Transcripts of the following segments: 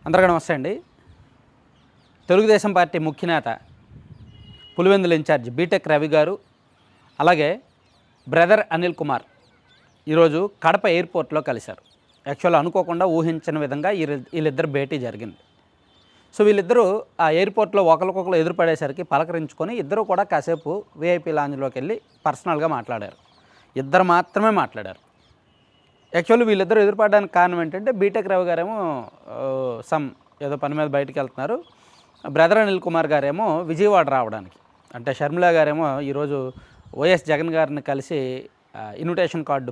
అందరికీ నమస్తే అండి. తెలుగుదేశం పార్టీ ముఖ్య నేత పులివెందుల ఇన్ఛార్జ్ బీటెక్ రవి గారు, అలాగే బ్రదర్ అనిల్ కుమార్ ఈరోజు కడప ఎయిర్పోర్ట్లో కలిశారు. యాక్చువల్ అనుకోకుండా ఊహించిన విధంగా వీళ్ళిద్దరు భేటీ జరిగింది. సో వీళ్ళిద్దరూ ఆ ఎయిర్పోర్ట్లో ఒకరికొకరు ఎదురుపడేసరికి పలకరించుకొని ఇద్దరు కూడా కాసేపు విఐపీ లాంజ్లోకి వెళ్ళి పర్సనల్గా మాట్లాడారు. ఇద్దరు మాత్రమే మాట్లాడారు. యాక్చువల్లీ వీళ్ళిద్దరూ ఎదురుపడడానికి కారణం ఏంటంటే బీటెక్ రవి గారేమో ఏదో పని మీద బయటికి వెళ్తున్నారు, బ్రదర్ అనిల్ కుమార్ గారేమో విజయవాడ రావడానికి, అంటే షర్మిల గారేమో ఈరోజు వైఎస్ జగన్ గారిని కలిసి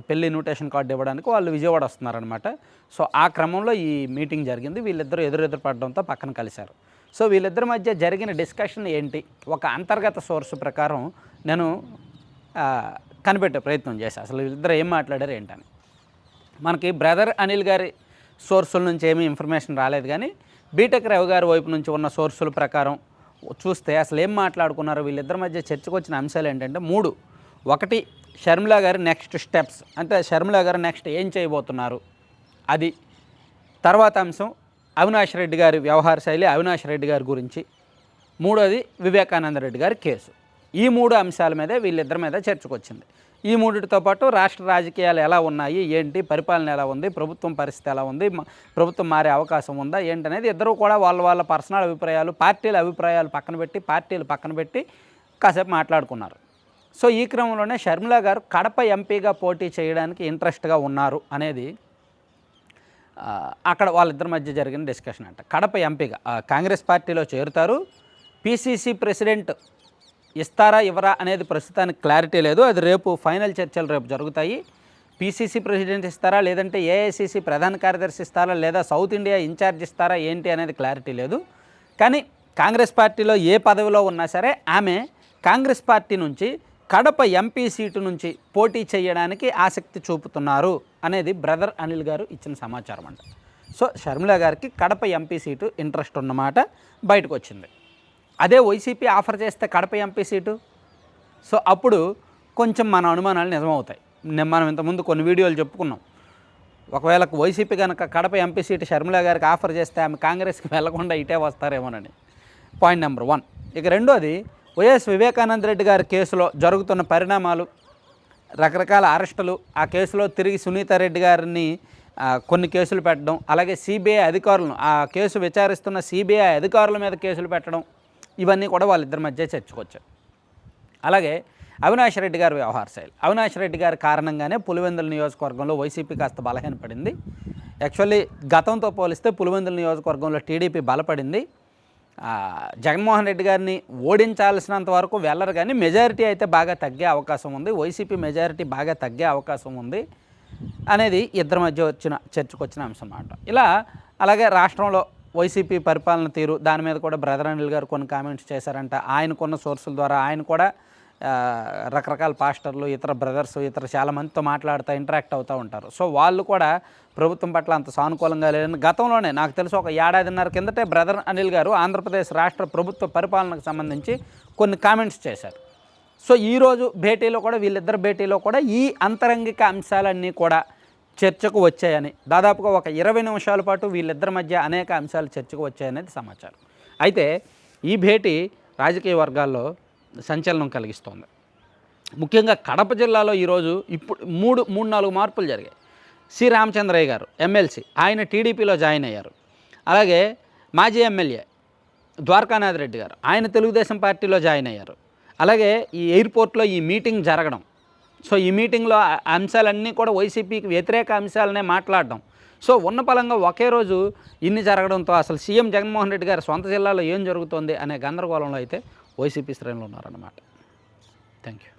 పెళ్లి ఇన్విటేషన్ కార్డు ఇవ్వడానికి వాళ్ళు విజయవాడ వస్తున్నారనమాట. సో ఆ క్రమంలో ఈ మీటింగ్ జరిగింది. వీళ్ళిద్దరూ ఎదురు పడడంతో పక్కన కలిశారు. సో వీళ్ళిద్దరి మధ్య జరిగిన డిస్కషన్ ఏంటి, ఒక అంతర్గత సోర్స్ ప్రకారం నేను కనిపెట్టే ప్రయత్నం చేశాను. అసలు వీళ్ళిద్దరు ఏం మాట్లాడారు ఏంటని. మనకి బ్రదర్ అనిల్ గారి సోర్సుల నుంచి ఏమీ ఇన్ఫర్మేషన్ రాలేదు, కానీ బీటెక్ రవి గారి వైపు నుంచి ఉన్న సోర్సుల ప్రకారం చూస్తే అసలు ఏం మాట్లాడుకున్నారో, వీళ్ళిద్దరి మధ్య చర్చకు వచ్చిన అంశాలు ఏంటంటే 3. ఒకటి, షర్మిల గారి నెక్స్ట్ స్టెప్స్, అంటే షర్మిల గారు నెక్స్ట్ ఏం చేయబోతున్నారు అది. తర్వాత అంశం అవినాష్ రెడ్డి గారి వ్యవహార శైలి, అవినాష్ రెడ్డి గారి గురించి. 3వది వివేకానంద రెడ్డి గారి కేసు. ఈ 3 అంశాల మీదే వీళ్ళిద్దరి మీద చర్చకు వచ్చింది. ఈ 3టితో పాటు రాష్ట్ర రాజకీయాలు ఎలా ఉన్నాయి, ఏంటి, పరిపాలన ఎలా ఉంది, ప్రభుత్వం పరిస్థితి ఎలా ఉంది, ప్రభుత్వం మారే అవకాశం ఉందా ఏంటనేది ఇద్దరూ కూడా వాళ్ళ పర్సనల్ అభిప్రాయాలు, పార్టీల అభిప్రాయాలు పార్టీలు పక్కన పెట్టి కాసేపు మాట్లాడుకున్నారు. సో ఈ క్రమంలోనే షర్మిల గారు కడప ఎంపీగా పోటీ చేయడానికి ఇంట్రెస్ట్గా ఉన్నారు అనేది అక్కడ వాళ్ళిద్దరి మధ్య జరిగిన డిస్కషన్ అంట. కడప ఎంపీగా కాంగ్రెస్ పార్టీలో చేరుతారు. పిసిసి ప్రెసిడెంట్ ఇస్తారా ఇవ్వరా అనేది ప్రస్తుతానికి క్లారిటీ లేదు. అది రేపు ఫైనల్ చర్చలు రేపు జరుగుతాయి. పిసిసి ప్రెసిడెంట్ ఇస్తారా, లేదంటే ఏఐసిసి ప్రధాన కార్యదర్శి ఇస్తారా, లేదా సౌత్ ఇండియా ఇన్ఛార్జ్ ఇస్తారా ఏంటి అనేది క్లారిటీ లేదు. కానీ కాంగ్రెస్ పార్టీలో ఏ పదవిలో ఉన్నా సరే ఆమె కాంగ్రెస్ పార్టీ నుంచి కడప ఎంపీ సీటు నుంచి పోటీ చేయడానికి ఆసక్తి చూపుతున్నారు అనేది బ్రదర్ అనిల్ గారు ఇచ్చిన సమాచారం అంట. సో షర్మిల గారికి కడప ఎంపీ సీటు ఇంట్రెస్ట్ ఉన్నమాట బయటకు వచ్చింది. అదే వైసీపీ ఆఫర్ చేస్తే కడప ఎంపీ సీటు, సో అప్పుడు కొంచెం మన అనుమానాలు నిజమవుతాయి. మనం ఇంతకుముందు కొన్ని వీడియోలు చెప్పుకున్నాం. ఒకవేళ వైసీపీ కనుక కడప ఎంపీ సీటు షర్మిల గారికి ఆఫర్ చేస్తే ఆమె కాంగ్రెస్కి వెళ్లకుండా ఇటే వస్తారేమోనని. Point number 1. ఇక రెండోది, వైఎస్ వివేకానంద రెడ్డి గారి కేసులో జరుగుతున్న పరిణామాలు, రకరకాల అరెస్టులు, ఆ కేసులో తిరిగి సునీతారెడ్డి గారిని కొన్ని కేసులు పెట్టడం, అలాగే సిబిఐ అధికారులను, ఆ కేసు విచారిస్తున్న సిబిఐ అధికారుల మీద కేసులు పెట్టడం, ఇవన్నీ కూడా వాళ్ళిద్దరి మధ్య చర్చకొచ్చాయి. అలాగే అవినాష్ రెడ్డి గారి వ్యవహార శైలి, అవినాష్ రెడ్డి గారి కారణంగానే పులివెందుల నియోజకవర్గంలో వైసీపీ కాస్త బలహీనపడింది. యాక్చువల్లీ గతంతో పోలిస్తే పులివెందుల నియోజకవర్గంలో టీడీపీ బలపడింది. జగన్మోహన్ రెడ్డి గారిని ఓడించాల్సినంత వరకు వెళ్ళరు, కానీ మెజారిటీ అయితే బాగా తగ్గే అవకాశం ఉంది, వైసీపీ మెజారిటీ బాగా తగ్గే అవకాశం ఉంది అనేది ఇద్దరి మధ్య చర్చకు వచ్చిన అంశం అన్నమాట. ఇలా అలాగే రాష్ట్రంలో వైసీపీ పరిపాలన తీరు, దాని మీద కూడా బ్రదర్ అనిల్ గారు కొన్ని కామెంట్స్ చేశారంట. ఆయనకున్న సోర్సుల ద్వారా ఆయన కూడా రకరకాల పాస్టర్లు, ఇతర బ్రదర్స్, చాలా మందితో మాట్లాడుతూ ఇంటరాక్ట్ అవుతూ ఉంటారు. సో వాళ్ళు కూడా ప్రభుత్వం పట్ల అంత సానుకూలంగా లేదని గతంలోనే నాకు తెలిసి ఒక 1.5 ఏడాదిన్నర కిందటే బ్రదర్ అనిల్ గారు ఆంధ్రప్రదేశ్ రాష్ట్ర ప్రభుత్వ పరిపాలనకు సంబంధించి కొన్ని కామెంట్స్ చేశారు. సో ఈరోజు భేటీలో కూడా, వీళ్ళిద్దరు భేటీలో కూడా ఈ అంతరంగిక అంశాలన్నీ కూడా చర్చకు వచ్చాయని, దాదాపుగా ఒక 20 నిమిషాల పాటు వీళ్ళిద్దరి మధ్య అనేక అంశాలు చర్చకు వచ్చాయనేది సమాచారం. అయితే ఈ భేటీ రాజకీయ వర్గాల్లో సంచలనం కలిగిస్తోంది. ముఖ్యంగా కడప జిల్లాలో ఈరోజు ఇప్పుడు 3-4 మార్పులు జరిగాయి. సి రామచంద్రయ్య గారు ఎమ్మెల్సీ, ఆయన టీడీపీలో జాయిన్ అయ్యారు. అలాగే మాజీ ఎమ్మెల్యే ద్వారకానాథ్ రెడ్డి గారు, ఆయన తెలుగుదేశం పార్టీలో జాయిన్ అయ్యారు. అలాగే ఈ ఎయిర్పోర్ట్లో ఈ మీటింగ్ జరగడం, సో ఈ మీటింగ్లో అంశాలన్నీ కూడా వైసీపీకి వ్యతిరేక అంశాలనే మాట్లాడడం, సో ఉన్న పలంగా ఒకే రోజు ఇన్ని జరగడంతో అసలు సీఎం జగన్మోహన్ రెడ్డి గారి సొంత జిల్లాలో ఏం జరుగుతోంది అనే గందరగోళంలో అయితే వైసీపీ శ్రేణులు ఉన్నారన్నమాట. Thank you.